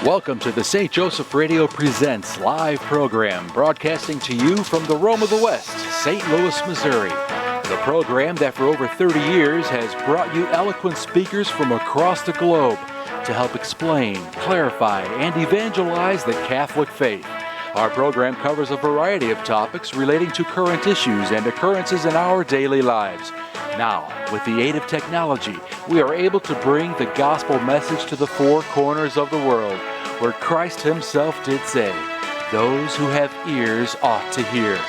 Welcome to the St. Joseph Radio Presents live program, broadcasting to you from the Rome of the West, St. Louis, Missouri. The program that for over 30 years has brought you eloquent speakers from across the globe to help explain, clarify, and evangelize the Catholic faith. Our program covers a variety of topics relating to current issues and occurrences in our daily lives. Now, with the aid of technology, we are able to bring the gospel message to the four corners of the world, where Christ himself did say, "Those who have ears ought to hear."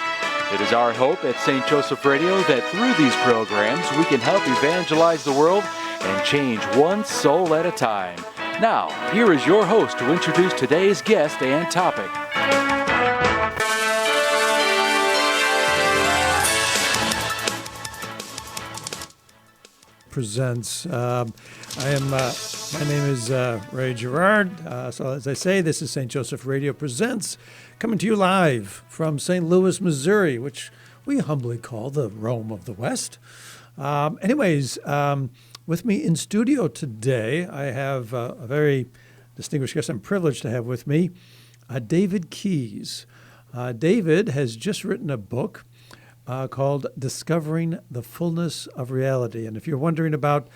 It is our hope at St. Joseph Radio that through these programs we can help evangelize the world and change one soul at a time. Now, here is your host to introduce today's guest and topic. Presents. My name is Ray Gerard. So as I say, this is St. Joseph Radio Presents, coming to you live from St. Louis, Missouri, which we humbly call the Rome of the West. With me in studio today, I have a very distinguished guest I'm privileged to have with me, David Keyes. David has just written a book called Discovering the Fullness of Reality. And if you're wondering about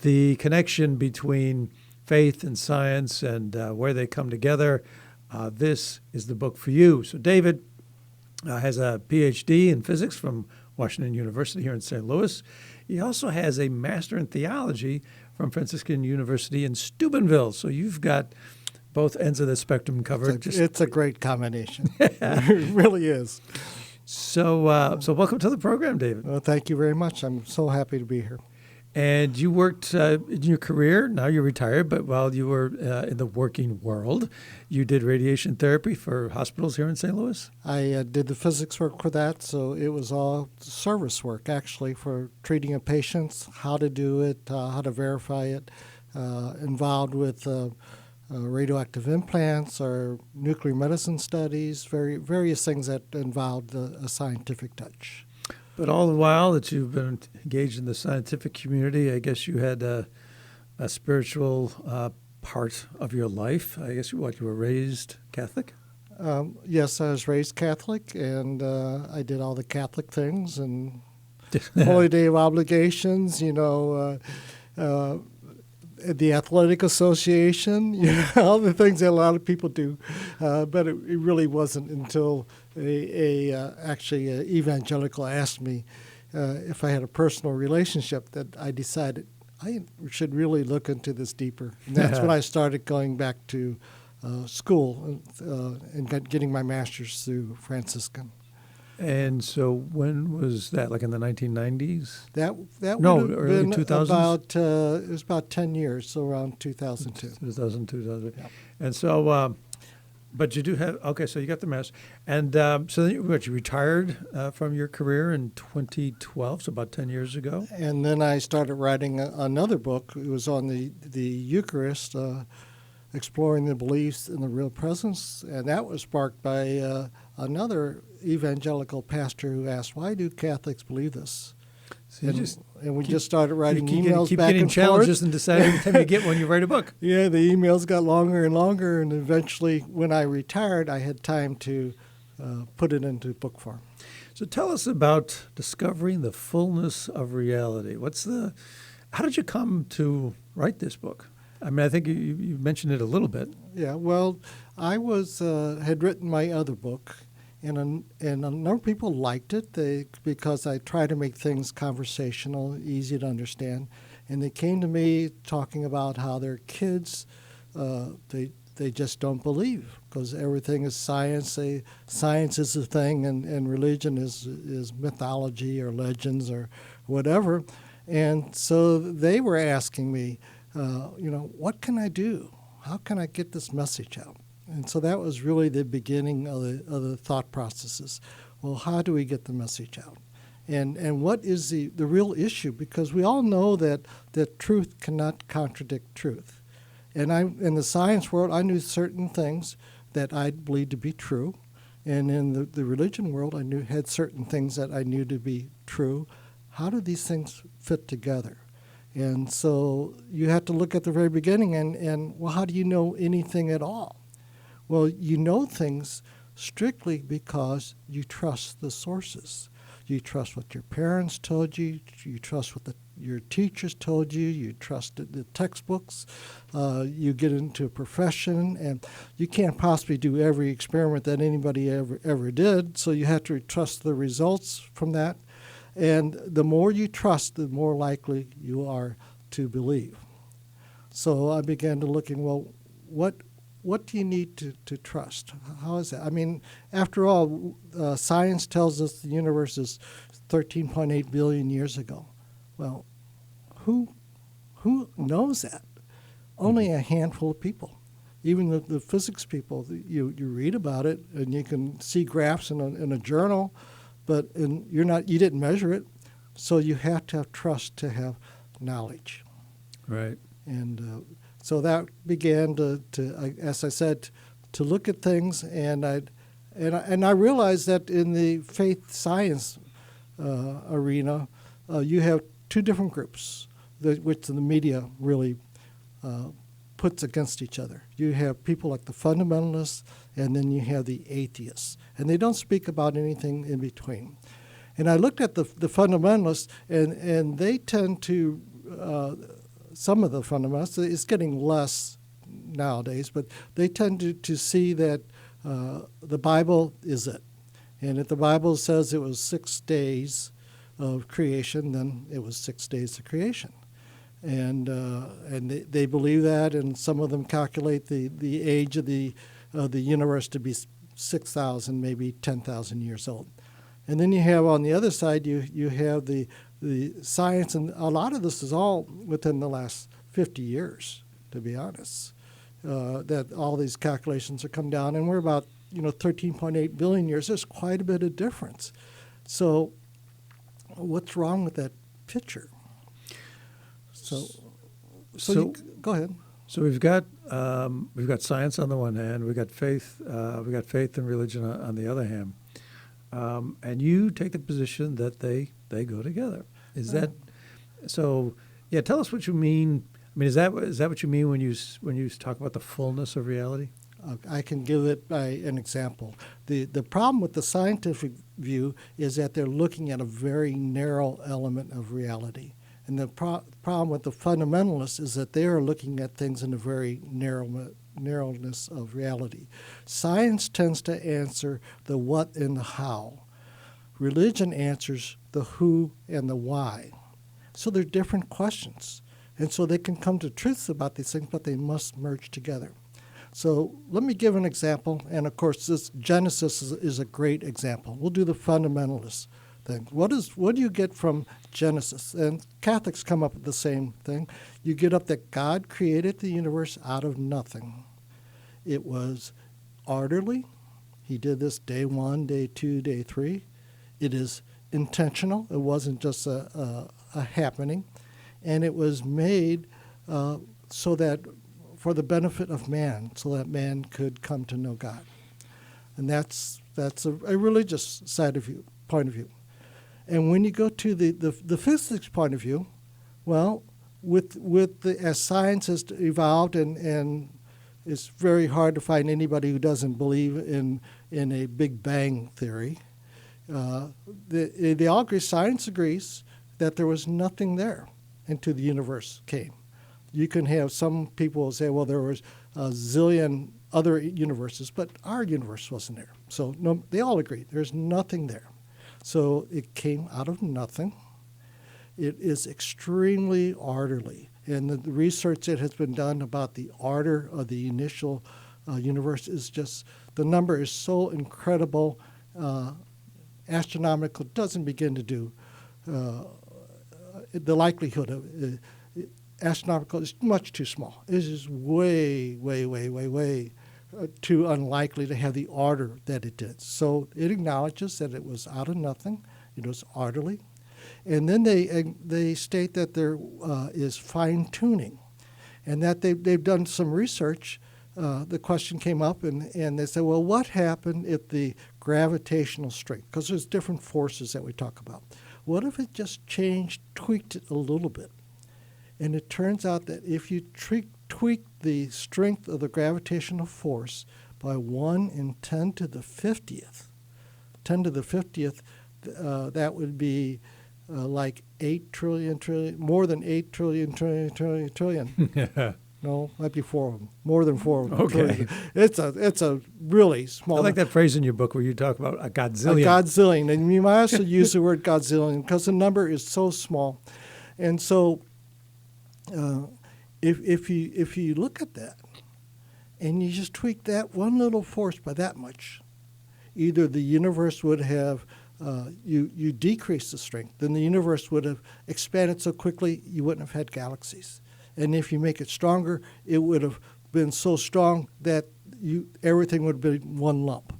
the connection between faith and science and where they come together, this is the book for you. So David has a PhD in physics from Washington University here in St. Louis. He also has a master in theology from Franciscan University in Steubenville. So you've got both ends of the spectrum covered. It's a great combination. It really is. So welcome to the program, David. Well, thank you very much. I'm so happy to be here. And you worked in your career, now you're retired, but while you were in the working world, you did radiation therapy for hospitals here in St. Louis? I did the physics work for that, so it was all service work, actually, for treating a patient, how to do it, how to verify it, involved with radioactive implants or nuclear medicine studies, various things that involved a scientific touch. But all the while that you've been engaged in the scientific community, I guess you had a spiritual part of your life. I guess you were raised Catholic? Yes, I was raised Catholic, and I did all the Catholic things and Holy Day of Obligations, the Athletic Association, all the things that a lot of people do. But it really wasn't until actually an evangelical asked me if I had a personal relationship that I decided I should really look into this deeper. And that's when I started going back to school and getting my master's through Franciscan. And so when was that, like in the 1990s? That no, would have early been 2000s? It was about 10 years, so around 2002. 2002. Yeah. And so, but you do have, okay, so you got the master. And so then you retired from your career in 2012, so about 10 years ago? And then I started writing another book. It was on the Eucharist, exploring the beliefs in the real presence, and that was sparked by another evangelical pastor who asked, "Why do Catholics believe this?" So we just started writing emails keep back getting and challenges forth. and decide every time you get one, you write a book. Yeah, the emails got longer and longer, and eventually, when I retired, I had time to put it into book form. So tell us about discovering the fullness of reality. How did you come to write this book? I mean, I think you mentioned it a little bit. Yeah, well, I had written my other book, and a number of people liked it because I try to make things conversational, easy to understand. And they came to me talking about how their kids, they just don't believe because everything is science. Science is the thing, and religion is mythology or legends or whatever. And so they were asking me, what can I do? How can I get this message out? And so that was really the beginning of the thought processes. Well, how do we get the message out? And what is the real issue? Because we all know that truth cannot contradict truth. And in the science world, I knew certain things that I believed to be true. And in the religion world, I had certain things that I knew to be true. How do these things fit together? And so you have to look at the very beginning and well, how do you know anything at all? Well, you know things strictly because you trust the sources. You trust what your parents told you. You trust what your teachers told you. You trust the textbooks. You get into a profession, and you can't possibly do every experiment that anybody ever did, so you have to trust the results from that. And the more you trust, the more likely you are to believe. So I began to looking, well, what do you need to trust? How is that? I mean, after all, science tells us the universe is 13.8 billion years ago. Well, who knows that? Only a handful of people. Even the physics people, you read about it and you can see graphs in a journal, but you didn't measure it, so you have to have trust to have knowledge. Right. And so that began to, as I said, to look at things, and I realized that in the faith science arena, you have two different groups, which the media really puts against each other. You have people like the fundamentalists, and then you have the atheists, and they don't speak about anything in between. And I looked at the fundamentalists, and they tend to, some of the fundamentalists, it's getting less nowadays, but they tend to see that the Bible is it. And if the Bible says it was 6 days of creation, then it was 6 days of creation. And they believe that, and some of them calculate the age of the universe to be 6,000, maybe 10,000 years old. And then you have on the other side, you have the science, and a lot of this is all within the last 50 years, to be honest, that all these calculations are come down, and we're about 13.8 billion years. There's quite a bit of difference. So what's wrong with that picture? So go ahead. So we've got science on the one hand, we've got faith and religion on the other hand, and you take the position that they go together. Is that so? Yeah, tell us what you mean. I mean, is that what you mean when you talk about the fullness of reality? I can give it by an example. The problem with the scientific view is that they're looking at a very narrow element of reality. And the problem with the fundamentalists is that they are looking at things in a very narrowness of reality. Science tends to answer the what and the how. Religion answers the who and the why. So they're different questions. And so they can come to truths about these things, but they must merge together. So let me give an example. And, of course, this Genesis is a great example. We'll do the fundamentalist thing. What do you get from Genesis? And Catholics come up with the same thing. You get up that God created the universe out of nothing. It was orderly. He did this day 1, day 2, day 3. It is intentional. It wasn't just a happening. And it was made so that for the benefit of man, so that man could come to know God. And that's a religious point of view. And when you go to the physics point of view, well, as science has evolved, and it's very hard to find anybody who doesn't believe in a Big Bang theory. They all agree, science agrees that there was nothing there until the universe came. You can have some people say, well, there was a zillion other universes, but our universe wasn't there. So no, they all agree there's nothing there. So it came out of nothing. It is extremely orderly. And the research that has been done about the order of the initial universe is just, the number is so incredible, astronomical, doesn't begin to do the likelihood of astronomical is much too small. It is way, way, way, way, way too unlikely to have the order that it did. So it acknowledges that it was out of nothing. It was orderly. And then they state that there is fine-tuning, and that they've done some research. The question came up, and they said, well, what happened if the gravitational strength, because there's different forces that we talk about, what if it just tweaked it a little bit? And it turns out that if you tweak the strength of the gravitational force by 1 in 10 to the 50th, that would be like 8 trillion, more than 8 trillion, trillion. No, might be 4 of them, more than 4 of them. Okay. It's a really small. I like that phrase in your book where you talk about a godzillion. A godzillion. And you might also use the word godzillion because the number is so small. And so if you look at that and you just tweak that one little force by that much, either the universe would have, you decrease the strength, then the universe would have expanded so quickly you wouldn't have had galaxies. And if you make it stronger, it would have been so strong that everything would be one lump.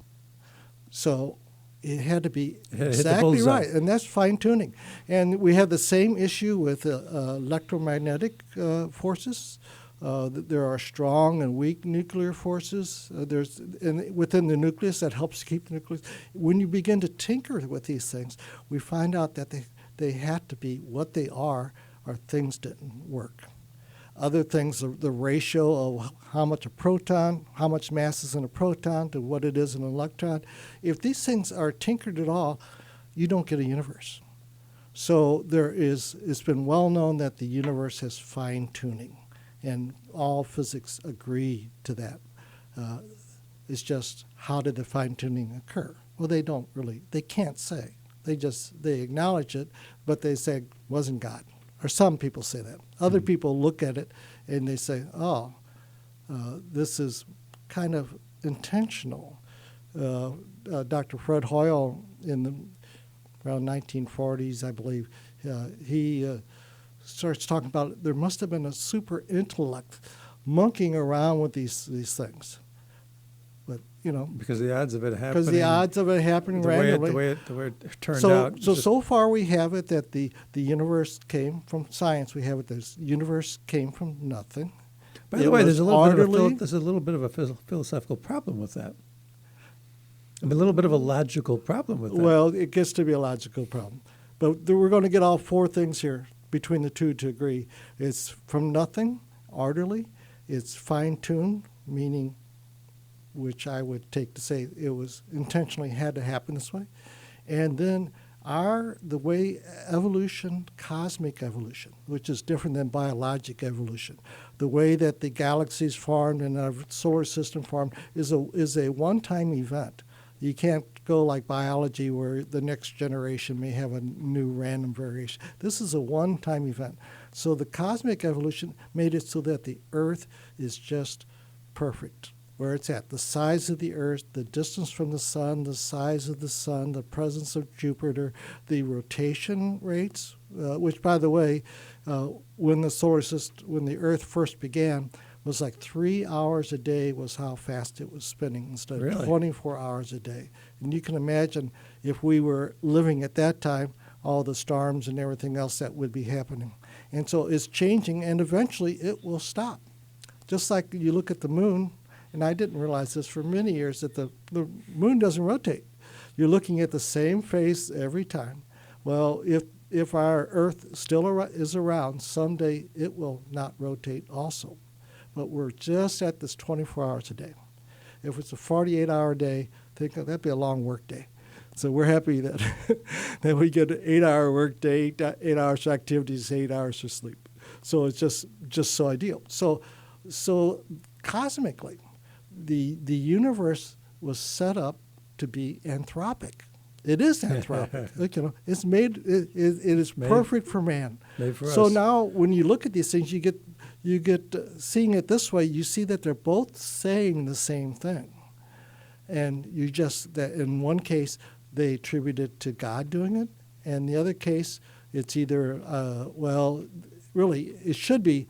So it had to be exactly right, and that's fine-tuning. And we have the same issue with electromagnetic forces. There are strong and weak nuclear forces. Within the nucleus that helps keep the nucleus. When you begin to tinker with these things, we find out that they have to be what they are, or things didn't work. Other things, the ratio of how much mass is in a proton to what it is in an electron. If these things are tinkered at all, you don't get a universe. So it's been well known that the universe has fine-tuning, and all physics agree to that. It's just, how did the fine-tuning occur? Well, they can't say. They acknowledge it, but they say it wasn't God. Or some people say that. Other people look at it and they say, this is kind of intentional. Dr. Fred Hoyle around 1940s, I believe, he starts talking about there must have been a super intellect monkeying around with these things. But, because the odds of it happening. Because the odds of it happening randomly. The way it turned out. So far we have it that the universe came from science. We have it that the universe came from nothing. By the way, there's a little bit of a philosophical problem with that. A little bit of a logical problem with that. Well, it gets to be a logical problem. But we're going to get all 4 things here between the two to agree. It's from nothing, orderly. It's fine-tuned, meaning which I would take to say it was intentionally had to happen this way. And then the way evolution, cosmic evolution, which is different than biologic evolution, the way that the galaxies formed and our solar system formed is a one-time event. You can't go like biology where the next generation may have a new random variation. This is a one-time event. So the cosmic evolution made it so that the Earth is just perfect where it's at. The size of the Earth, the distance from the sun, the size of the sun, the presence of Jupiter, the rotation rates, which, by the way, when the Earth first began, was like 3 hours a day was how fast it was spinning instead of 24 hours a day. And you can imagine if we were living at that time, all the storms and everything else that would be happening. And so it's changing, and eventually it will stop. Just like you look at the moon, and I didn't realize this for many years, that the moon doesn't rotate. You're looking at the same face every time. Well, if our Earth still is around, someday it will not rotate also. But we're just at this 24 hours a day. If it's a 48-hour day, think that'd be a long work day. So we're happy that that we get an 8-hour work day, 8 hours for activities, 8 hours for sleep. So it's just so ideal. So cosmically, the universe was set up to be anthropic. It is anthropic. It's made. It is perfect for man. Made for us. So now, when you look at these things, you get seeing it this way. You see that they're both saying the same thing, and that in one case they attribute it to God doing it, and the other case It's either, really, it should be,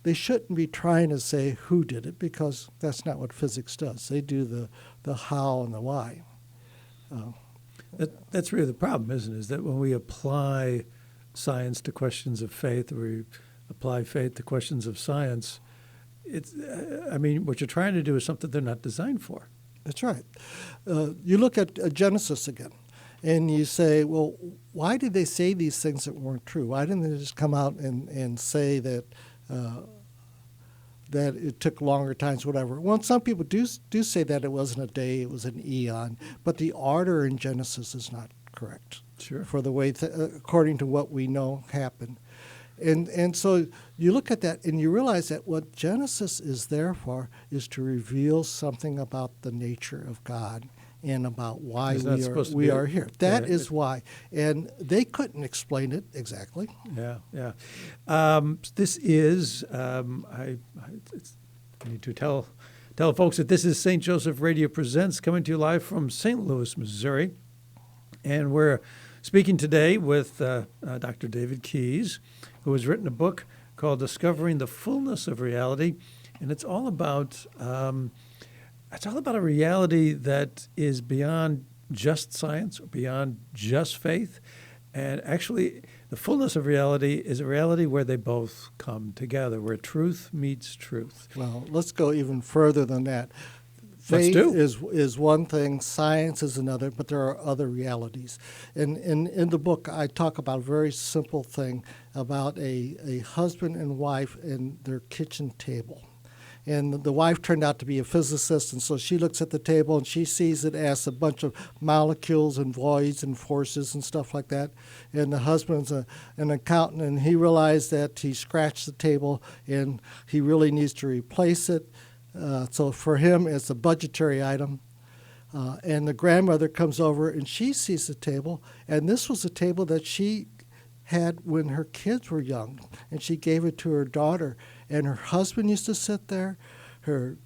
they shouldn't be trying to say who did it, because that's not what physics does. They do the how and the why. That's really the problem, isn't it? Is that when we apply science to questions of faith, or we apply faith to questions of science, what you're trying to do is something they're not designed for. That's right. You look at Genesis again, and you say, well, why did they say these things that weren't true? Why didn't they just come out and say that that it took longer times, whatever? Well, some people do say that it wasn't a day, it was an eon, but the order in Genesis is not correct. Sure. For the way, according to what we know happened. And so you look at that and you realize that what Genesis is there for is to reveal something about the nature of God and about why we are here. That is why. And they couldn't explain it exactly. Yeah. This is, I need to tell folks that this is St. Joseph Radio Presents, coming to you live from St. Louis, Missouri. And we're speaking today with Dr. David Keys, who has written a book called Discovering the Fullness of Reality. And it's all about a reality that is beyond just science or beyond just faith. And actually, the fullness of reality is a reality where they both come together, where truth meets truth. Well, let's go even further than that. Faith is one thing, science is another, but there are other realities. And in the book, I talk about a very simple thing about a husband and wife and their kitchen table. And the wife turned out to be a physicist, and so she looks at the table and she sees it as a bunch of molecules and voids and forces and stuff like that. And the husband's an accountant, and he realized that he scratched the table and he really needs to replace it. So for him, it's a budgetary item. And the grandmother comes over and she sees the table, and this was a table that she had when her kids were young, and she gave it to her daughter. And her husband used to sit there, her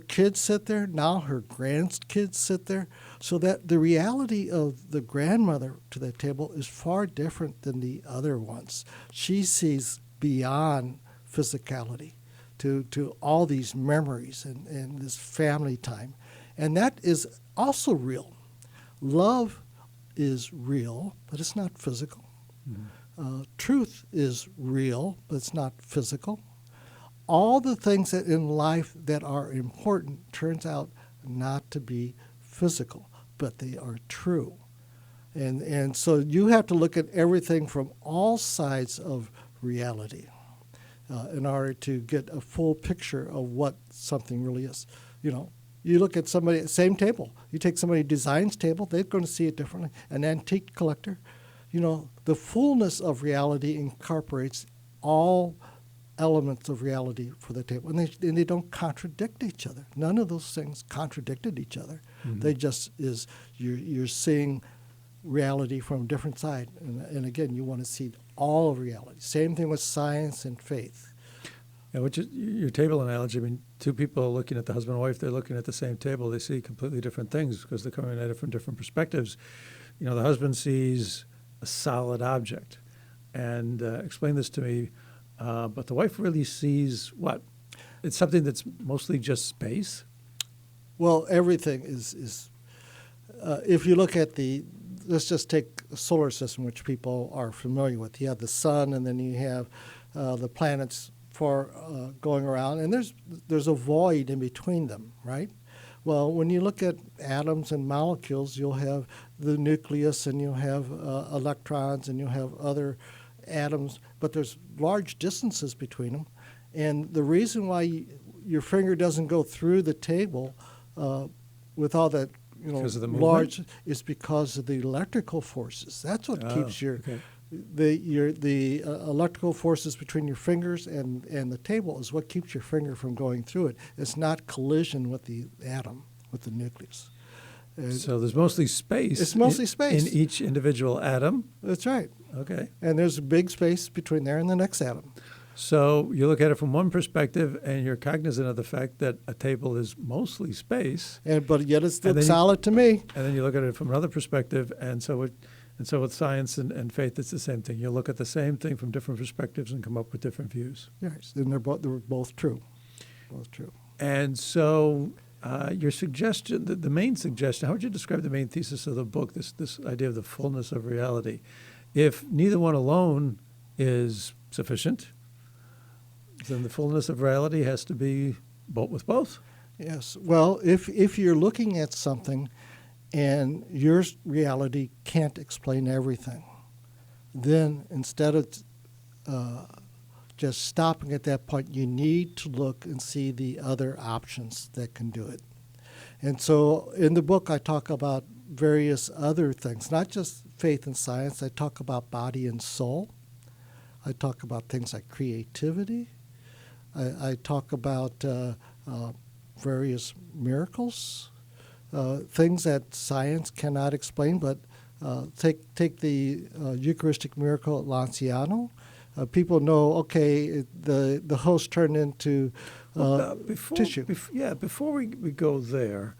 kids sit there, now her grandkids sit there. So that the reality of the grandmother to that table is far different than the other ones. She sees beyond physicality to all these memories and this family time. And that is also real. Love is real, but it's not physical. Mm-hmm. Truth is real, but it's not physical. All the things that in life that are important turns out not to be physical, but they are true. And so you have to look at everything from all sides of reality in order to get a full picture of what something really is. You look at somebody, same table. You take somebody who designs table, they're going to see it differently. An antique collector, the fullness of reality incorporates all elements of reality for the table. And they don't contradict each other. None of those things contradicted each other. Mm-hmm. They just is, you're seeing reality from a different side. And again, you want to see all of reality. Same thing with science and faith. Yeah, which is your table analogy. Two people looking at the husband and wife, they're looking at the same table. They see completely different things because they're coming at it from different perspectives. The husband sees a solid object. And explain this to me, but the wife really sees what? It's something that's mostly just space? Well, everything is if you look at let's just take a solar system, which people are familiar with. You have the sun, and then you have the planets for going around, and there's a void in between them, right? Well, when you look at atoms and molecules, you'll have the nucleus, and you'll have electrons, and you'll have other atoms, but there's large distances between them. And the reason why your finger doesn't go through the table with all that because of the large is because of the electrical forces. That's what keeps the electrical forces between your fingers and the table is what keeps your finger from going through it. It's not collision with the atom, with the nucleus. So there's mostly space. It's mostly space. In each individual atom? That's right. Okay. And there's a big space between there and the next atom. So you look at it from one perspective, and you're cognizant of the fact that a table is mostly space. But yet it's still solid to me. And then you look at it from another perspective, and so And so with science and faith, it's the same thing. You look at the same thing from different perspectives and come up with different views. Yes, and they're both true. Both true. And so your suggestion, the main suggestion, how would you describe the main thesis of the book, this idea of the fullness of reality? If neither one alone is sufficient, then the fullness of reality has to be with both. Yes. Well, if you're looking at something and your reality can't explain everything, then instead of just stopping at that point, you need to look and see the other options that can do it. And so in the book, I talk about various other things, not just faith and science. I talk about body and soul. I talk about things like creativity. I talk about various miracles, things that science cannot explain. But take the Eucharistic miracle at Lanciano. People know, okay, the host turned into tissue. Before we go there,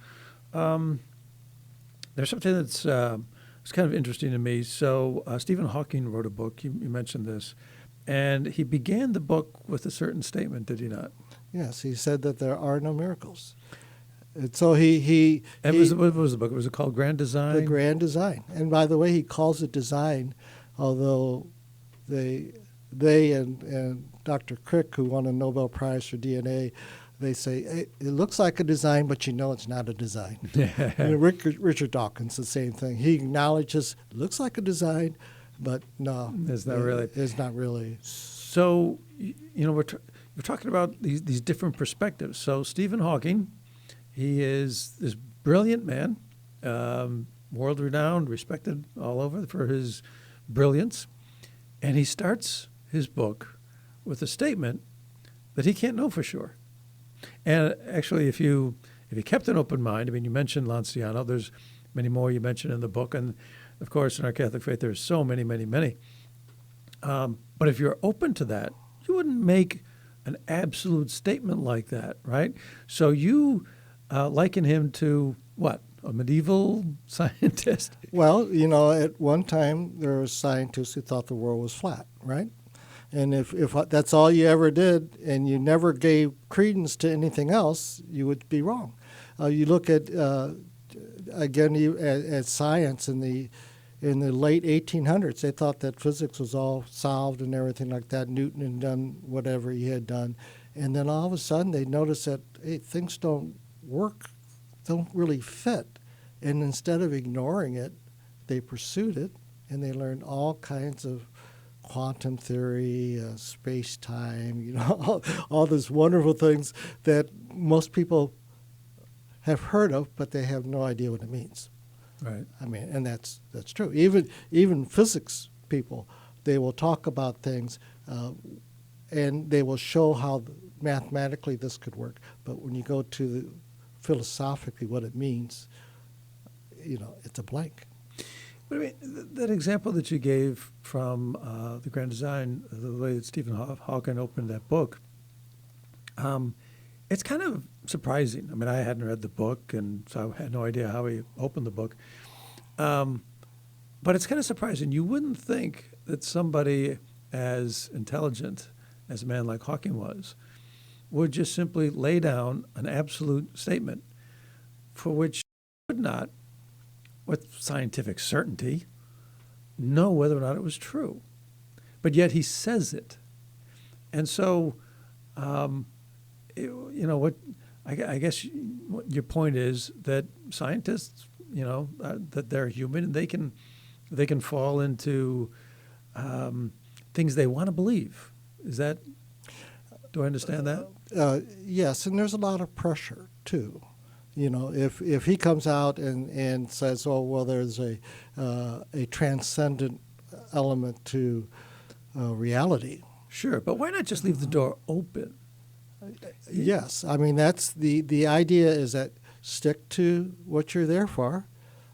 there's something that's it's kind of interesting to me. So Stephen Hawking wrote a book. You mentioned this. And he began the book with a certain statement, did he not? Yes, he said that there are no miracles. And so what was the book? Was it called Grand Design? The Grand Design. And by the way, he calls it design, although they and Dr. Crick, who won a Nobel Prize for DNA, they say, it looks like a design, but you know it's not a design. And Richard Dawkins, the same thing. He acknowledges it looks like a design, but no, it's not really. It's not really. So, we're talking about these different perspectives. So Stephen Hawking, he is this brilliant man, world-renowned, respected all over for his brilliance. And he starts his book with a statement that he can't know for sure. And actually, if you kept an open mind, I mean, you mentioned Lanciano. There's many more you mentioned in the book. And, of course, in our Catholic faith, there's so many, many, many. But if you're open to that, you wouldn't make an absolute statement like that, right? So you liken him to what? A medieval scientist? Well, at one time there were scientists who thought the world was flat, right? And if that's all you ever did and you never gave credence to anything else, you would be wrong. You look at, again, at science in the late 1800s, they thought that physics was all solved and everything like that. Newton had done whatever he had done. And then all of a sudden they noticed that, hey, things don't work, don't really fit. And instead of ignoring it, they pursued it, and they learned all kinds of quantum theory, space-time, all these wonderful things that most people have heard of, but they have no idea what it means. Right. I mean, and that's true. Even physics people, they will talk about things, and they will show how mathematically this could work. But when you go to philosophically what it means, it's a blank. But I mean, that example that you gave from the Grand Design, the way that Stephen Hawking opened that book, it's kind of surprising. I mean, I hadn't read the book, and so I had no idea how he opened the book. But it's kind of surprising. You wouldn't think that somebody as intelligent as a man like Hawking was would just simply lay down an absolute statement for which he would not, with scientific certainty, know whether or not it was true. But yet he says it. And so, I guess what your point is that scientists, that they're human and they can fall into things they want to believe. Do I understand that? Yes, and there's a lot of pressure too. If he comes out and says, "Oh, well, there's a transcendent element to reality." Sure, but why not just leave the door open? Yes, I mean that's the idea is that stick to what you're there for,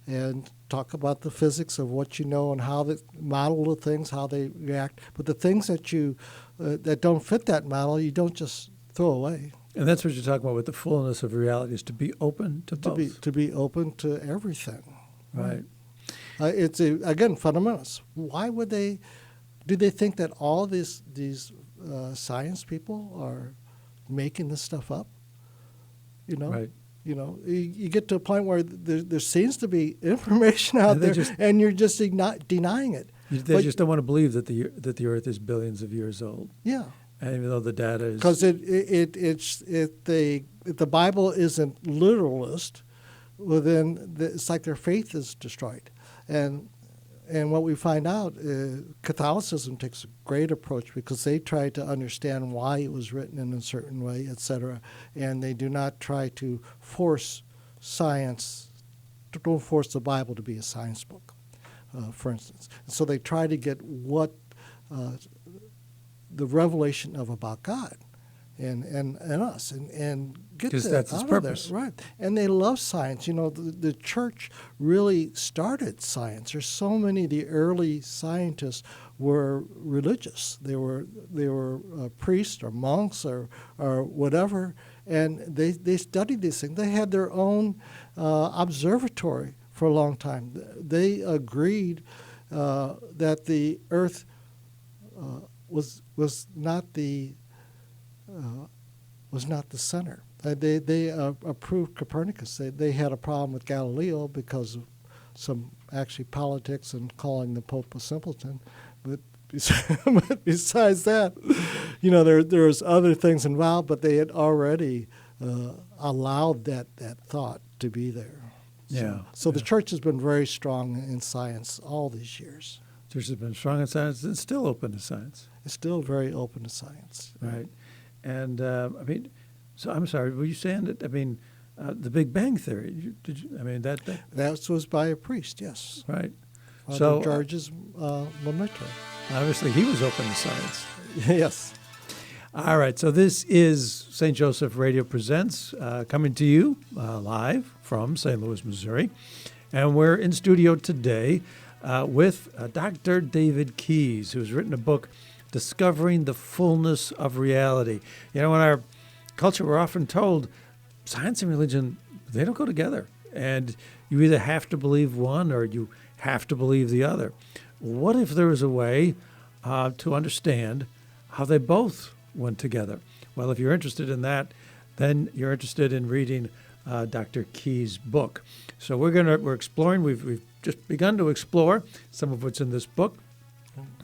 and talk about the physics of what you know and how the model the things, how they react. But the things that you that don't fit that model, you don't just throw away. And that's what you're talking about with the fullness of reality, is to be open to both. To be open to everything. Right. It's again fundamentalists. Why would they? Do they think that all these science people are making this stuff up? Right. You get to a point where there seems to be information out there, and you're just denying it. They just don't want to believe that the Earth is billions of years old. Yeah. And even though the data is, because the Bible isn't literalist, well then it's like their faith is destroyed, and what we find out, Catholicism takes a great approach because they try to understand why it was written in a certain way, etc., and they do not try to force science. Don't force the Bible to be a science book, for instance. And so they try to get what the revelation about God and us and get that that's its out purpose. of there. Right. And they love science. The church really started science. There's so many of the early scientists were religious. They were priests or monks or whatever, and they studied these things. They had their own observatory for a long time. They agreed that the Earth was not the center. They approved Copernicus. They had a problem with Galileo because of some actually politics and calling the Pope a simpleton. But besides that, there's other things involved. But they had already allowed that thought to be there. So the church has been very strong in science all these years. The church has been strong in science. It's still open to science. It's still very open to science. Right. And so I'm sorry, were you saying that, the Big Bang Theory, That was by a priest, yes. Right. Father George's Lemaitre. Obviously he was open to science. Yes. All right, so this is St. Joseph Radio Presents, coming to you live from St. Louis, Missouri. And we're in studio today with Dr. David Keyes, who's written a book, Discovering the Fullness of Reality. In our culture, we're often told science and religion, they don't go together. And you either have to believe one or you have to believe the other. What if there was a way to understand how they both went together? Well, if you're interested in that, then you're interested in reading Dr. Keyes' book. So we're exploring. We've just begun to explore some of what's in this book.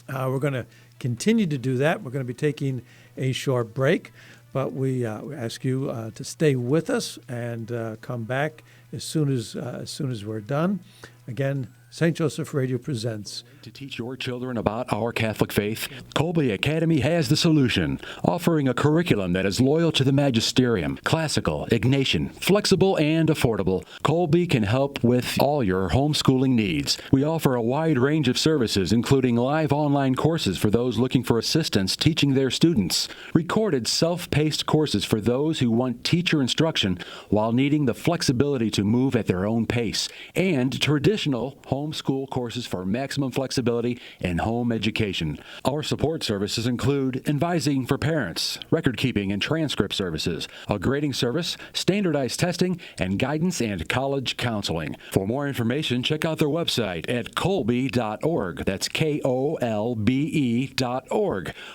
We're going to continue to do that. We're going to be taking a short break, but we ask you to stay with us and come back as soon as we're done. Again, St. Joseph Radio presents. To teach your children about our Catholic faith, Colby Academy has the solution, offering a curriculum that is loyal to the magisterium, classical, Ignatian, flexible, and affordable. Colby can help with all your homeschooling needs. We offer a wide range of services, including live online courses for those looking for assistance teaching their students, recorded self-paced courses for those who want teacher instruction while needing the flexibility to move at their own pace, and traditional homeschool courses for maximum flexibility and home education. Our support services include advising for parents, record keeping and transcript services, a grading service, standardized testing, and guidance and college counseling. For more information, check out their website at kolbe.org. That's KOLBE.org.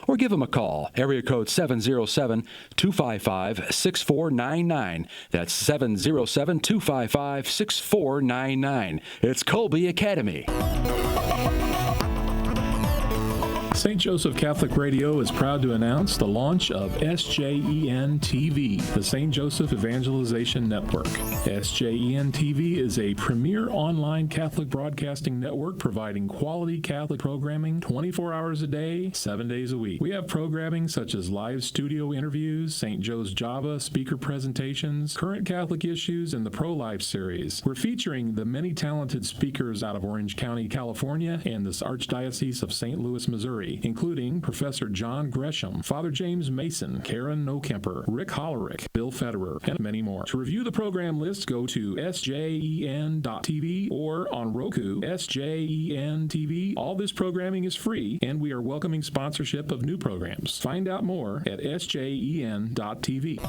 Or give them a call, area code 707-255-6499. That's 707-255-6499. It's Colby Academy. St. Joseph Catholic Radio is proud to announce the launch of SJEN TV, the St. Joseph Evangelization Network. SJEN TV is a premier online Catholic broadcasting network providing quality Catholic programming 24 hours a day, 7 days a week. We have programming such as live studio interviews, St. Joe's Java speaker presentations, current Catholic issues, and the Pro-Life series. We're featuring the many talented speakers out of Orange County, California, and this Archdiocese of St. Louis, Missouri. Missouri, including Professor John Gresham, Father James Mason, Karen Nokemper, Rick Hollerick, Bill Federer, and many more. To review the program list, go to sjen.tv or on Roku, SJEN TV. All this programming is free, and we are welcoming sponsorship of new programs. Find out more at sjen.tv.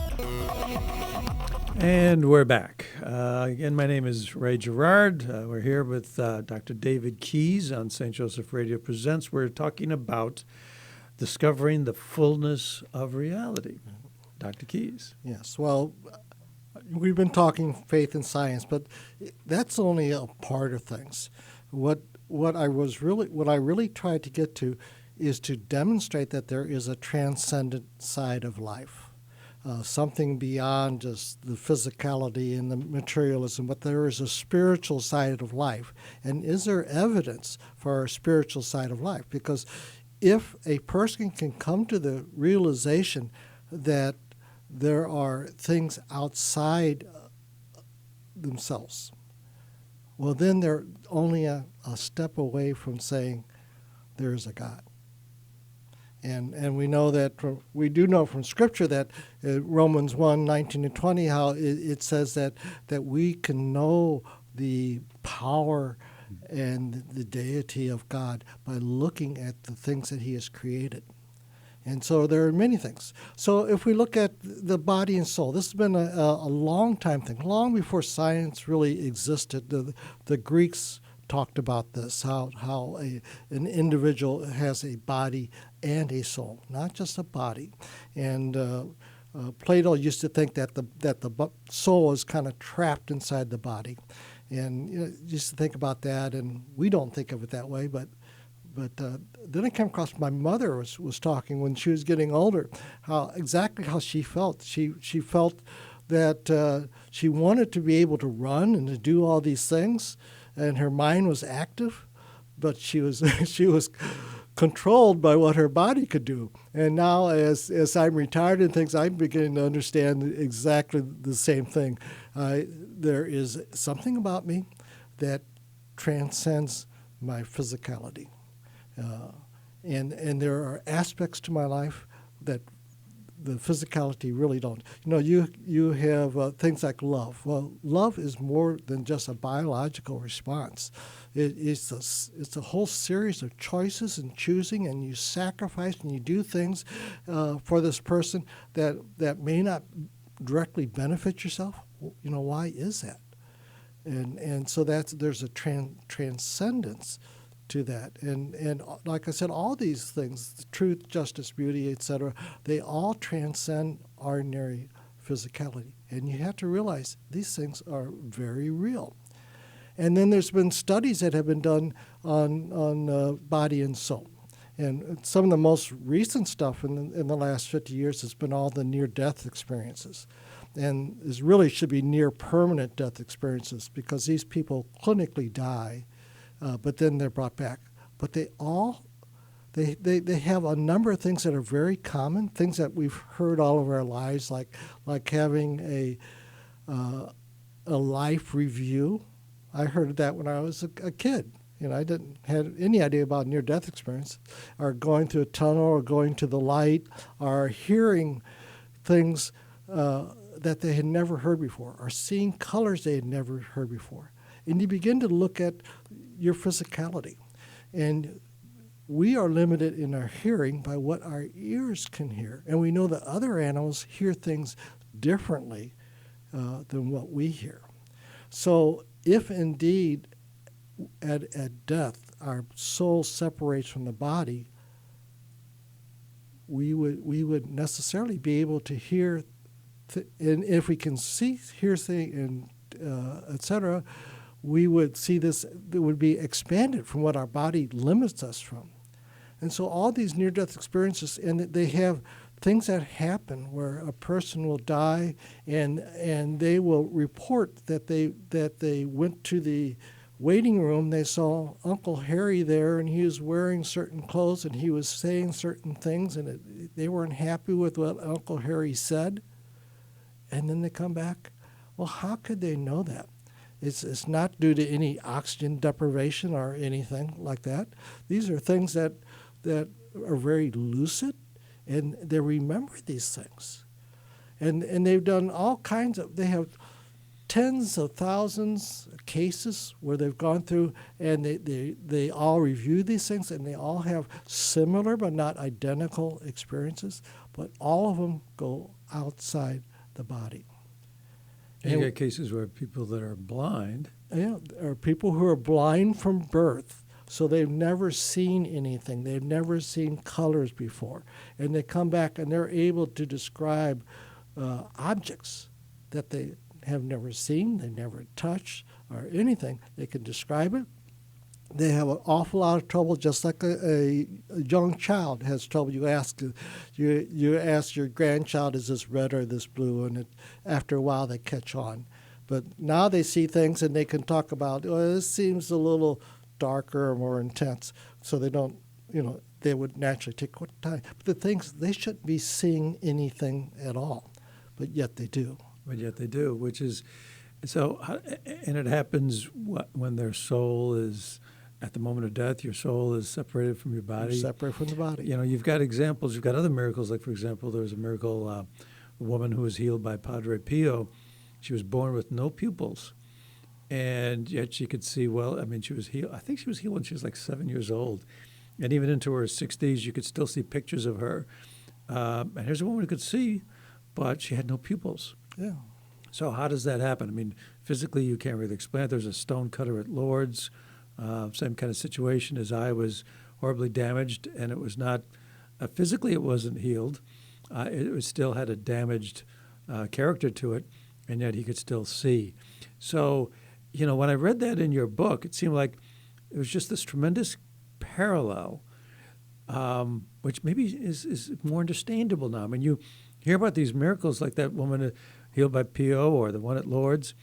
And we're back. Again, my name is Ray Gerard. We're here with Dr. David Keys on St. Joseph Radio Presents. We're talking about discovering the fullness of reality. Dr. Keys. Yes. Well, we've been talking faith and science, but that's only a part of things. What I really tried to get to is to demonstrate that there is a transcendent side of life. Something beyond just the physicality and the materialism, but there is a spiritual side of life. And is there evidence for a spiritual side of life? Because if a person can come to the realization that there are things outside themselves, well, then they're only a step away from saying there is a God. And we know that we do know from Scripture that Romans 1:19-20, how it says that we can know the power and the deity of God by looking at the things that He has created. And so there are many things. So if we look at the body and soul, this has been a long time thing, long before science really existed. The Greeks talked about this, how an individual has a body and a soul, not just a body. And Plato used to think that the soul is kind of trapped inside the body, and used to think about that. And we don't think of it that way, but then I came across my mother was talking when she was getting older, exactly how she felt. She felt that she wanted to be able to run and to do all these things, and her mind was active, but she was controlled by what her body could do. And now, as I'm retired and things, I'm beginning to understand exactly the same thing. There is something about me that transcends my physicality, and there are aspects to my life that the physicality really don't. You have things like love. Well, love is more than just a biological response. It's a whole series of choices and choosing, and you sacrifice and you do things for this person that may not directly benefit yourself. Why is that? And so there's a transcendence to that. And like I said, all these things, the truth, justice, beauty, etc., they all transcend ordinary physicality. And you have to realize these things are very real. And then there's been studies that have been done on body and soul. And some of the most recent stuff in the last 50 years has been all the near-death experiences. And this really should be near-permanent death experiences, because these people clinically die, but then they're brought back. But they have a number of things that are very common, things that we've heard all of our lives, like having a life review. I heard that when I was a kid. I didn't have any idea about near-death experience, or going through a tunnel, or going to the light, or hearing things that they had never heard before, or seeing colors they had never heard before. And you begin to look at your physicality. And we are limited in our hearing by what our ears can hear. And we know that other animals hear things differently than what we hear. So if indeed at death our soul separates from the body, we would necessarily be able to hear, and if we can see, hear things, and etc., we would see this, it would be expanded from what our body limits us from. And so all these near-death experiences, and they have things that happen where a person will die, and they will report that they went to the waiting room, they saw Uncle Harry there, and he was wearing certain clothes, and he was saying certain things, and they weren't happy with what Uncle Harry said, and then they come back. Well, how could they know that? It's not due to any oxygen deprivation or anything like that. These are things that are very lucid, and they remember these things. And they've done all kinds of, they have tens of thousands of cases where they've gone through, and they all review these things, and they all have similar but not identical experiences, but all of them go outside the body. And you get cases where people that are blind. Yeah, there are people who are blind from birth, so they've never seen anything. They've never seen colors before. And they come back and they're able to describe objects that they have never seen, they never touched, or anything. They can describe it. They have an awful lot of trouble, just like a young child has trouble. You ask your grandchild, is this red or this blue? And after a while, they catch on. But now they see things and they can talk about, oh, this seems a little darker or more intense. So they don't, they would naturally take time. But the things, they shouldn't be seeing anything at all, but yet they do. But yet they do, which is, and it happens when their soul is, at the moment of death, your soul is separated from your body. You're separated from the body. You've got examples, you've got other miracles, like, for example, there was a miracle, a woman who was healed by Padre Pio. She was born with no pupils, and yet she could see well. I mean, she was healed. I think she was healed when she was like 7 years old. And even into her 60s, you could still see pictures of her. And here's a woman who could see, but she had no pupils. Yeah. So how does that happen? I mean, physically, you can't really explain it. There's a stone cutter at Lourdes, same kind of situation. His eye was horribly damaged, and it was not, physically it wasn't healed. It still had a damaged character to it, and yet he could still see. So, when I read that in your book, it seemed like it was just this tremendous parallel, which maybe is more understandable now. I mean, you hear about these miracles like that woman healed by Pio or the one at Lourdes,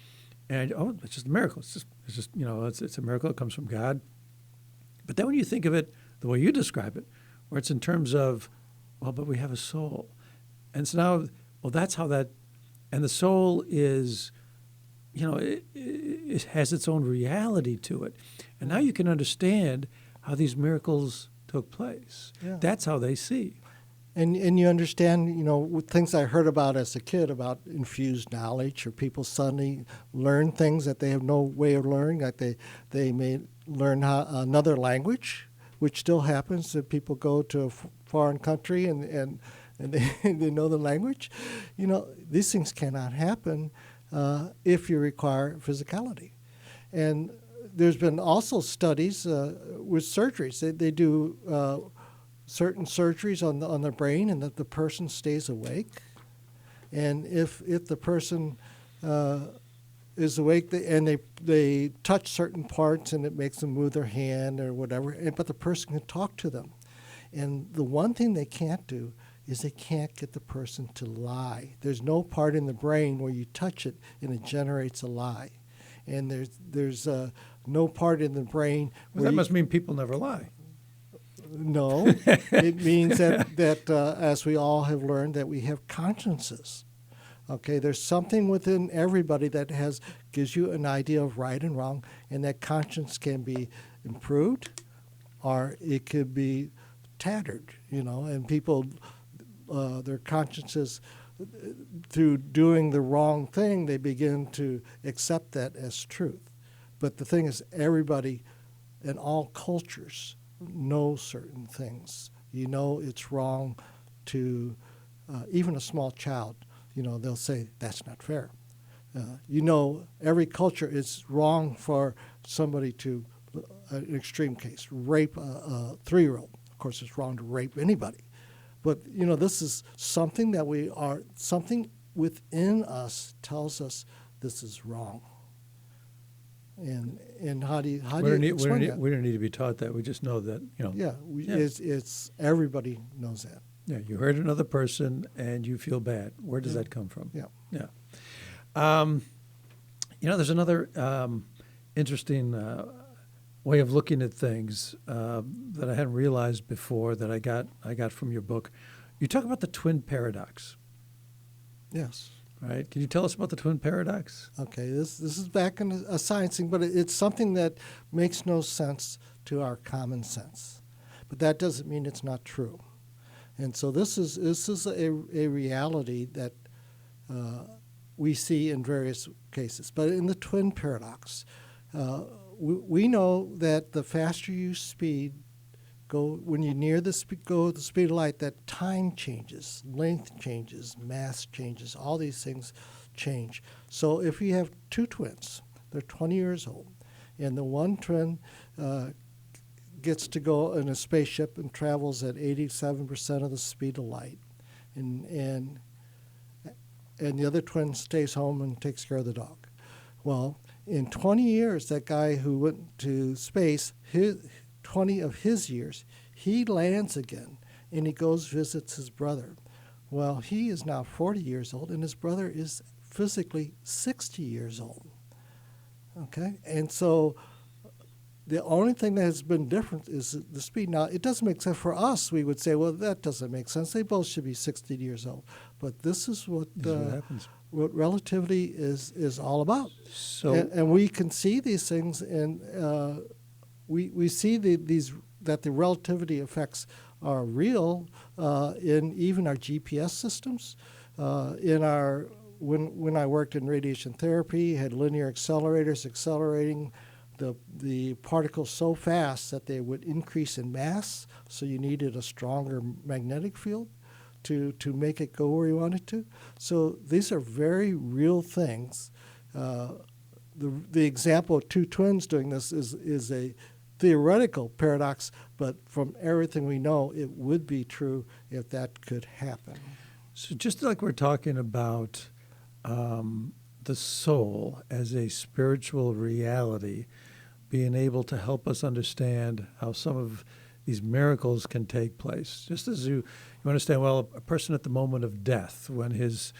and it's just a miracle. It's just it's a miracle. It comes from God. But then when you think of it the way you describe it, where it's in terms of, but we have a soul, and so now, that's how that, and the soul is, it has its own reality to it, and now you can understand how these miracles took place. Yeah. That's how they see. And you understand, with things I heard about as a kid about infused knowledge, or people suddenly learn things that they have no way of learning, like they may learn another language, which still happens, that people go to a foreign country and they know the language. These things cannot happen if you require physicality. And there's been also studies with surgeries. They do certain surgeries on the brain, and that the person stays awake. And if the person is awake, and they touch certain parts, and it makes them move their hand or whatever, but the person can talk to them. And the one thing they can't do is they can't get the person to lie. There's no part in the brain where you touch it and it generates a lie. And there's no part in the brain where that must mean people never lie. No, it means that as we all have learned, that we have consciences. Okay, there's something within everybody that gives you an idea of right and wrong, and that conscience can be improved, or it could be tattered. And people, their consciences, through doing the wrong thing, they begin to accept that as truth. But the thing is, everybody in all cultures know certain things. It's wrong to, even a small child, they'll say, that's not fair. Every culture, it's wrong for somebody to, an extreme case, rape a 3-year-old. Of course, it's wrong to rape anybody. But, this is something that something within us tells us this is wrong. And how do you explain that? We don't need to be taught that. We just know that, Yeah, it's everybody knows that. Yeah, you hurt another person and you feel bad. Where does that come from? Yeah. Yeah. There's another interesting way of looking at things that I hadn't realized before that I got from your book. You talk about the twin paradox. Yes. Right? Can you tell us about the twin paradox? Okay, this is back in a science thing, but it's something that makes no sense to our common sense. but that doesn't mean it's not true. And so this is a reality that we see in various cases. But in the twin paradox, we know that the faster you when you near the go the speed of light, that time changes, length changes, mass changes, all these things change. So if you have two twins, they're 20 years old, and the one twin gets to go in a spaceship and travels at 87% of the speed of light, and the other twin stays home and takes care of the dog. Well, in 20 years, that guy who went to space, 20 of his years, he lands again, and he goes visits his brother. Well, he is now 40 years old, and his brother is physically 60 years old. Okay? And so the only thing that has been different is the speed. Now, it doesn't make sense for us. We would say, well, that doesn't make sense. They both should be 60 years old. But this is what happens. What relativity is all about. So, and we can see these things, and we see that the relativity effects are real in even our GPS systems. When I worked in radiation therapy, had linear accelerators accelerating the particles so fast that they would increase in mass, so you needed a stronger magnetic field to make it go where you want it to. So these are very real things. The example of two twins doing this is a theoretical paradox, but from everything we know, it would be true if that could happen. So just like we're talking about the soul as a spiritual reality, being able to help us understand how some of these miracles can take place. Just as you understand, well, a person at the moment of death, when his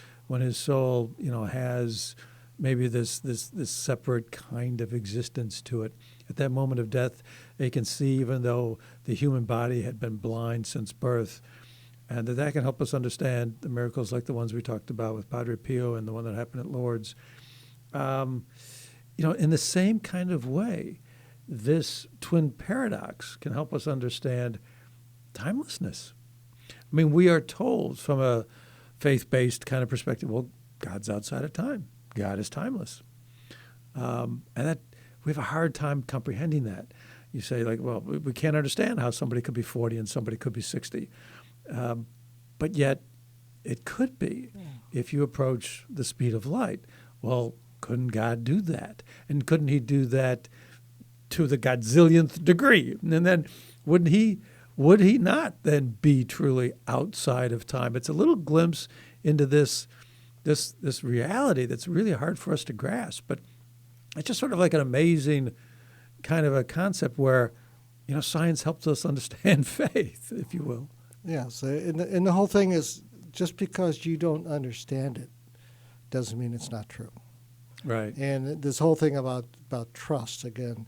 soul, has maybe this separate kind of existence to it. At that moment of death, they can see, even though the human body had been blind since birth, and that can help us understand the miracles like the ones we talked about with Padre Pio and the one that happened at Lourdes. In the same kind of way, this twin paradox can help us understand timelessness. I mean, we are told from a faith-based kind of perspective, well, God's outside of time. God is timeless. And that we have a hard time comprehending that. You say, like, well, we can't understand how somebody could be 40 and somebody could be 60. But yet, it could be if you approach the speed of light. Well, couldn't God do that? And couldn't he do that to the godzillionth degree? And then would he not then be truly outside of time? It's a little glimpse into this reality that's really hard for us to grasp. But it's just sort of like an amazing kind of a concept where, science helps us understand faith, if you will. Yes, and the whole thing is, just because you don't understand it doesn't mean it's not true. Right. And this whole thing about trust, again,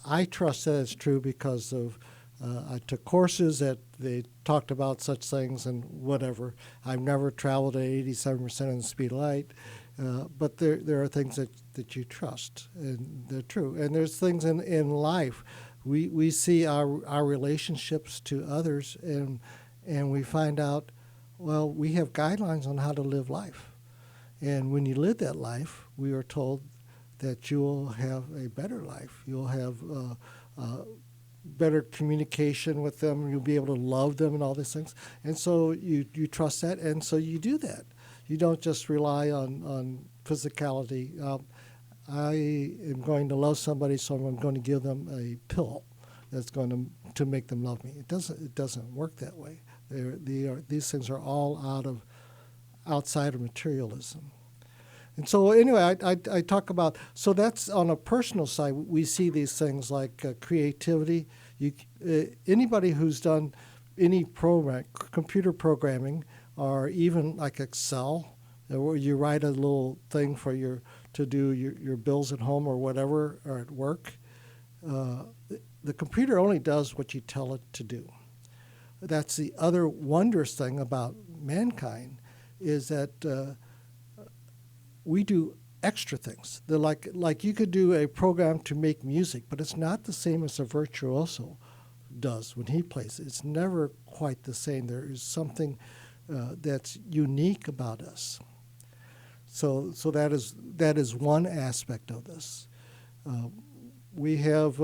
I trust that it's true because of I took courses that they talked about such things and whatever. I've never traveled at 87% of the speed of light, but there are things that you trust, and they're true. And there's things in life. We see our relationships to others, and we find out, well, we have guidelines on how to live life. And when you live that life, we are told that you will have a better life. You'll have better communication with them. You'll be able to love them and all these things. And so you trust that, and so you do that. You don't just rely on physicality. I am going to love somebody, so I'm going to give them a pill that's going to make them love me. It doesn't work that way. These things are all outside of materialism. And so anyway, I talk about, so that's on a personal side. We see these things like creativity. Anybody who's done any computer programming, or even like Excel, where you write a little thing to do your bills at home or whatever, or at work, the computer only does what you tell it to do. That's the other wondrous thing about mankind, is that we do extra things. They're like you could do a program to make music, but it's not the same as a virtuoso. does when he plays. It's never quite the same. There is something that's unique about us. So that is one aspect of this. We have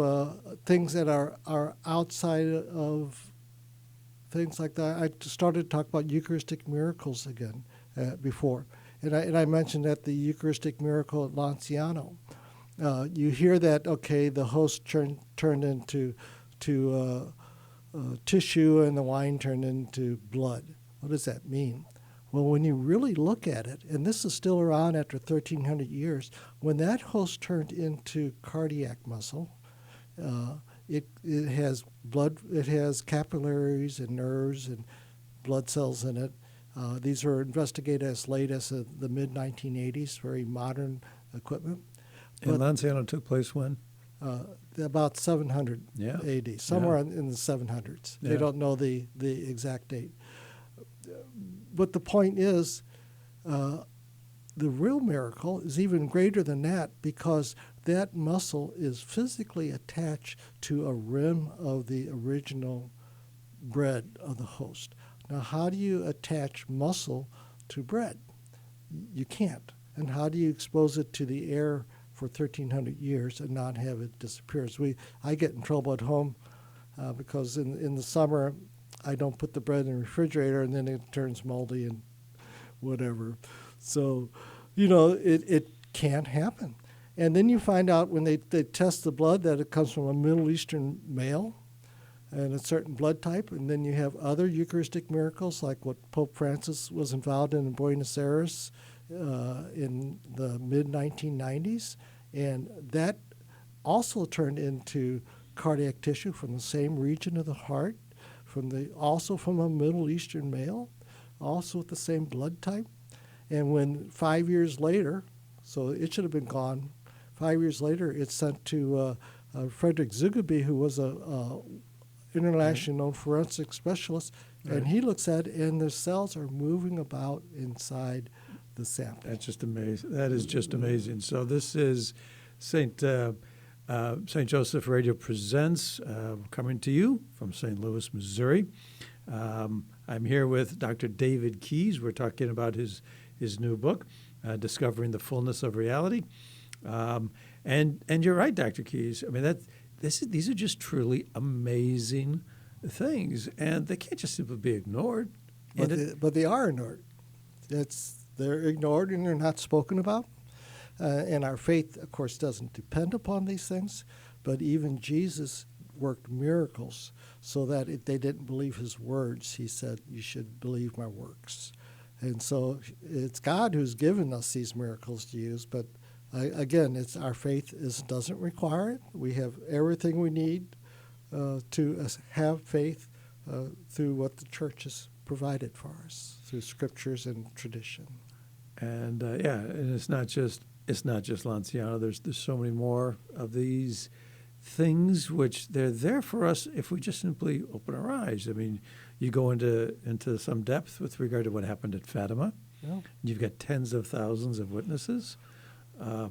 things that are outside of things like that. I started to talk about Eucharistic miracles again before, and I mentioned that the Eucharistic miracle at Lanciano. You hear that, okay, the host turned into tissue and the wine turned into blood. What does that mean? Well, when you really look at it, and this is still around after 1,300 years, when that host turned into cardiac muscle, it has blood, it has capillaries and nerves and blood cells in it. These were investigated as late as the mid-1980s, very modern equipment. And Lanciano took place when? About 700 AD, somewhere in the 700s. They don't know the exact date. But the point is, the real miracle is even greater than that, because that muscle is physically attached to a rim of the original bread of the host. Now, how do you attach muscle to bread? You can't. And how do you expose it to the air for 1,300 years and not have it disappear? I get in trouble at home because in the summer, I don't put the bread in the refrigerator, and then it turns moldy and whatever. So, it can't happen. And then you find out when they test the blood that it comes from a Middle Eastern male and a certain blood type. And then you have other Eucharistic miracles, like what Pope Francis was involved in Buenos Aires in the mid-1990s. And that also turned into cardiac tissue from the same region of the heart, also from a Middle Eastern male, also with the same blood type. And when 5 years later, so it should have been gone, 5 years later, it's sent to Frederick Zugaby, who was a internationally known forensic specialist, and he looks at it, and the cells are moving about inside the sample. That's just amazing. That is just amazing. So this is St. Joseph Radio Presents, coming to you from St. Louis, Missouri. I'm here with Dr. David Keys. We're talking about his new book, Discovering the Fullness of Reality. And you're right, Dr. Keys. I mean, these are just truly amazing things, and they can't just simply be ignored. But they are ignored. They're ignored and they're not spoken about. And our faith, of course, doesn't depend upon these things. But even Jesus worked miracles so that if they didn't believe his words, he said, you should believe my works. And so it's God who's given us these miracles to use. But again, it's our faith doesn't require it. We have everything we need to have faith through what the church has provided for us, through scriptures and tradition. And and it's not just Lanciano. There's so many more of these things which they're there for us if we just simply open our eyes. I mean, you go into some depth with regard to what happened at Fatima. Yeah. You've got tens of thousands of witnesses. You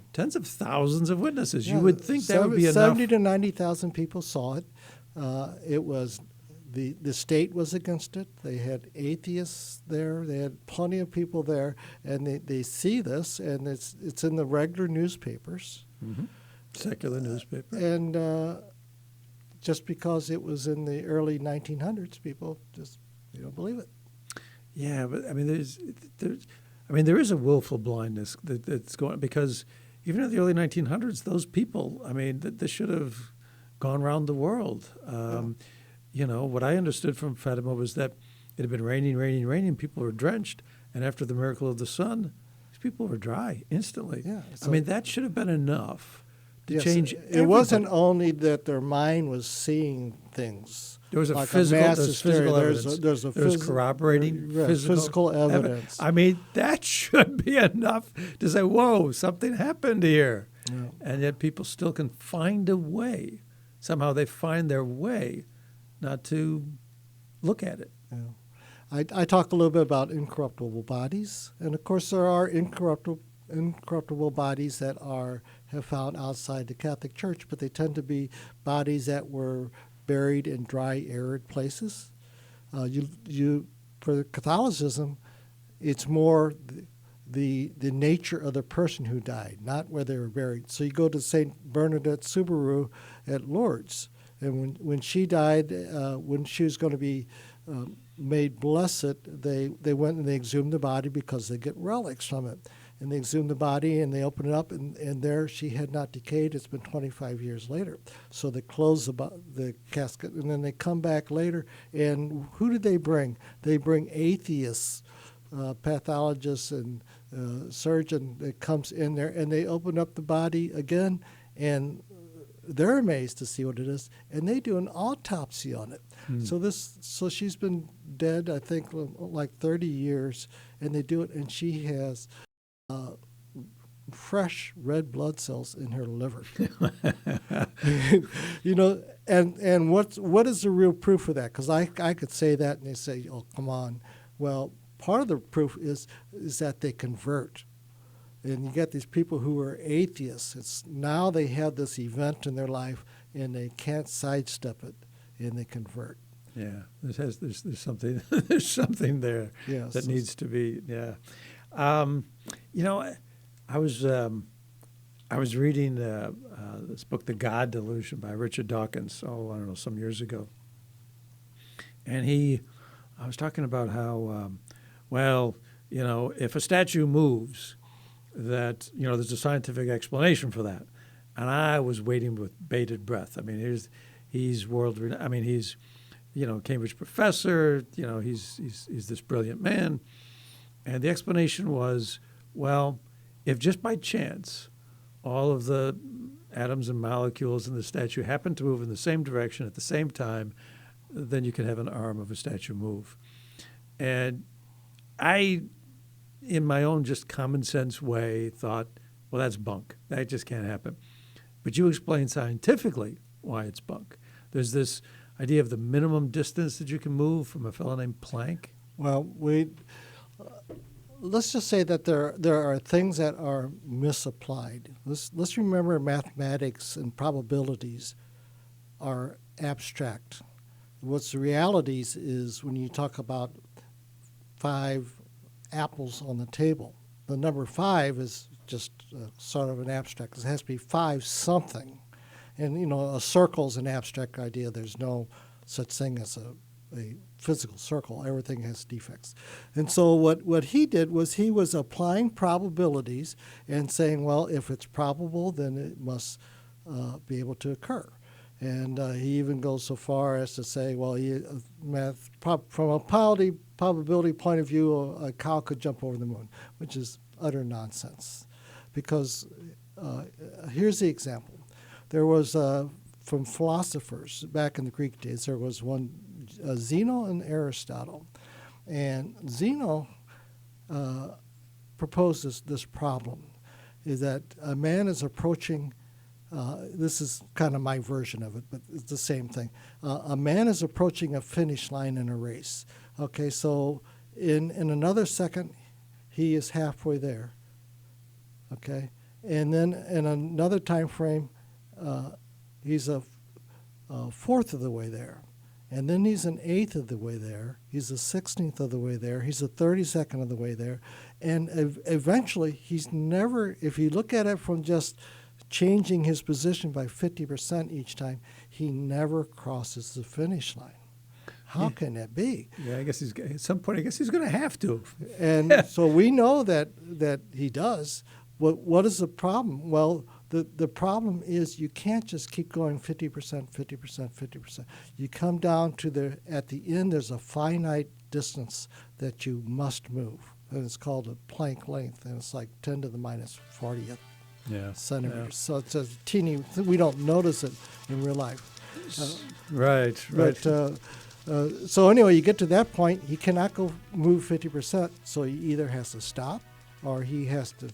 would think that would be enough. 70 to 90,000 people saw it. It was the state was against it. They had atheists there. They had plenty of people there, and they see this, and it's in the regular newspapers, secular newspaper. And just because it was in the early 1900s, people they don't believe it. Yeah, but I mean, there is a willful blindness that's going, because even in the early 1900s, those people, I mean, they should have gone around the world. What I understood from Fatima was that it had been raining, people were drenched, and after the miracle of the sun, these people were dry instantly. Yeah, so, I mean, that should have been enough to change everything. It wasn't only that their mind was seeing things. There was like physical evidence. There's corroborating physical evidence. I mean, that should be enough to say, whoa, something happened here. Yeah. And yet people still can find a way. Somehow they find their way not to look at it. Yeah. I talk a little bit about incorruptible bodies. And, of course, there are incorruptible bodies that have found outside the Catholic Church, but they tend to be bodies that were buried in dry, arid places. For Catholicism, it's more the nature of the person who died, not where they were buried. So you go to Saint Bernadette Soubirous at Lourdes, and when she died, when she was going to be made blessed, they went and they exhumed the body because they get relics from it. And they exhumed the body and they opened it up, and there she had not decayed. It's been 25 years later. So they close the casket, and then they come back later. And who did they bring? They bring atheists, pathologists, and surgeon that comes in there, and they open up the body again, and they're amazed to see what it is, and they do an autopsy on it. So she's been dead, I think, like 30 years, and they do it, and she has fresh red blood cells in her liver. And what is the real proof of that? Because I could say that, and they say, "Oh, come on." Well, part of the proof is that they convert. And you get these people who are atheists. Now they have this event in their life, and they can't sidestep it, and they convert. Yeah, there's something there's something there that needs to be. Yeah, I was reading this book, The God Delusion, by Richard Dawkins. I don't know, some years ago, and I was talking about how, if a statue moves, that there's a scientific explanation for that, and I was waiting with bated breath. I mean, he's world renowned. I mean, he's Cambridge professor. He's this brilliant man, and the explanation was, well, if just by chance all of the atoms and molecules in the statue happen to move in the same direction at the same time, then you can have an arm of a statue move. And I, in my own just common sense way, thought, well, that's bunk. That just can't happen. But you explain scientifically why it's bunk. There's this idea of the minimum distance that you can move from a fellow named Planck. Well, let's just say that there are things that are misapplied. Let's remember mathematics and probabilities are abstract. What's the realities is when you talk about 5 apples on the table, the number 5 is just sort of an abstract. It has to be 5 something. And, a circle is an abstract idea. There's no such thing as a physical circle. Everything has defects. And so what he did was he was applying probabilities and saying, well, if it's probable, then it must be able to occur. And he even goes so far as to say, well, from a probability point of view, a cow could jump over the moon, which is utter nonsense. Because here's the example. There was, from philosophers back in the Greek days, there was one, Zeno and Aristotle. And Zeno proposed this problem, is that a man is approaching, this is kind of my version of it, but it's the same thing. A man is approaching a finish line in a race. Okay, so in another second, he is halfway there. Okay, and then in another time frame, he's a fourth of the way there. And then he's an eighth of the way there. He's a 16th of the way there. He's a 32nd of the way there. And eventually, he's never, if you look at it from just changing his position by 50% each time, he never crosses the finish line. How can that be? Yeah, I guess at some point, I guess he's going to have to. And so we know that he does. What is the problem? Well, the problem is you can't just keep going 50%, 50%, 50%. You come down to at the end, there's a finite distance that you must move. And it's called a Planck length, and it's like 10 to the minus 40th centimeters. Yeah. So it's a teeny, we don't notice it in real life. Right. But, so anyway, you get to that point, he cannot move 50%, so he either has to stop or he has to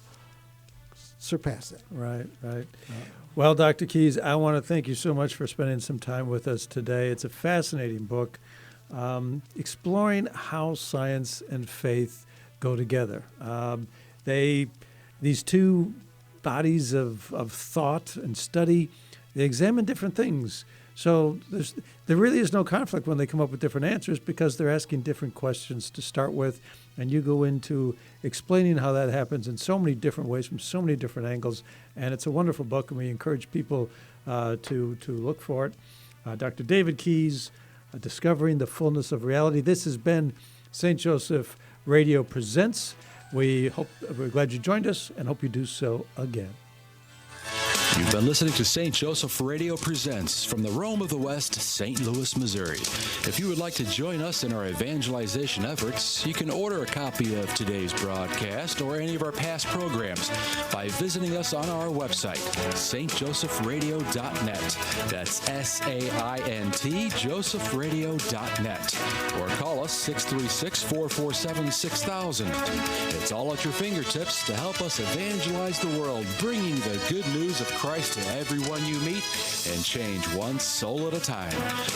surpass it. Right. Well, Dr. Keys, I want to thank you so much for spending some time with us today. It's a fascinating book, exploring how science and faith go together. These two bodies of thought and study, they examine different things. So there really is no conflict when they come up with different answers because they're asking different questions to start with. And you go into explaining how that happens in so many different ways from so many different angles. And it's a wonderful book, and we encourage people to look for it. Dr. David Keyes, Discovering the Fullness of Reality. This has been St. Joseph Radio Presents. We're glad you joined us and hope you do so again. You've been listening to St. Joseph Radio Presents from the Rome of the West, St. Louis, Missouri. If you would like to join us in our evangelization efforts, you can order a copy of today's broadcast or any of our past programs by visiting us on our website, stjosephradio.net. That's SAINT, josephradio.net. Or call us 636-447-6000. It's all at your fingertips to help us evangelize the world, bringing the good news of Christ to everyone you meet and change one soul at a time.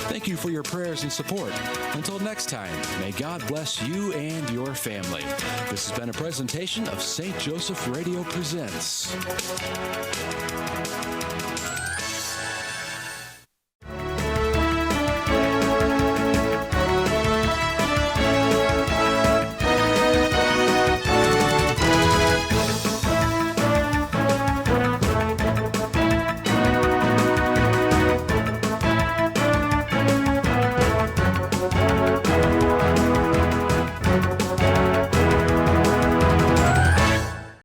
Thank you for your prayers and support. Until next time, may God bless you and your family. This has been a presentation of St. Joseph Radio Presents.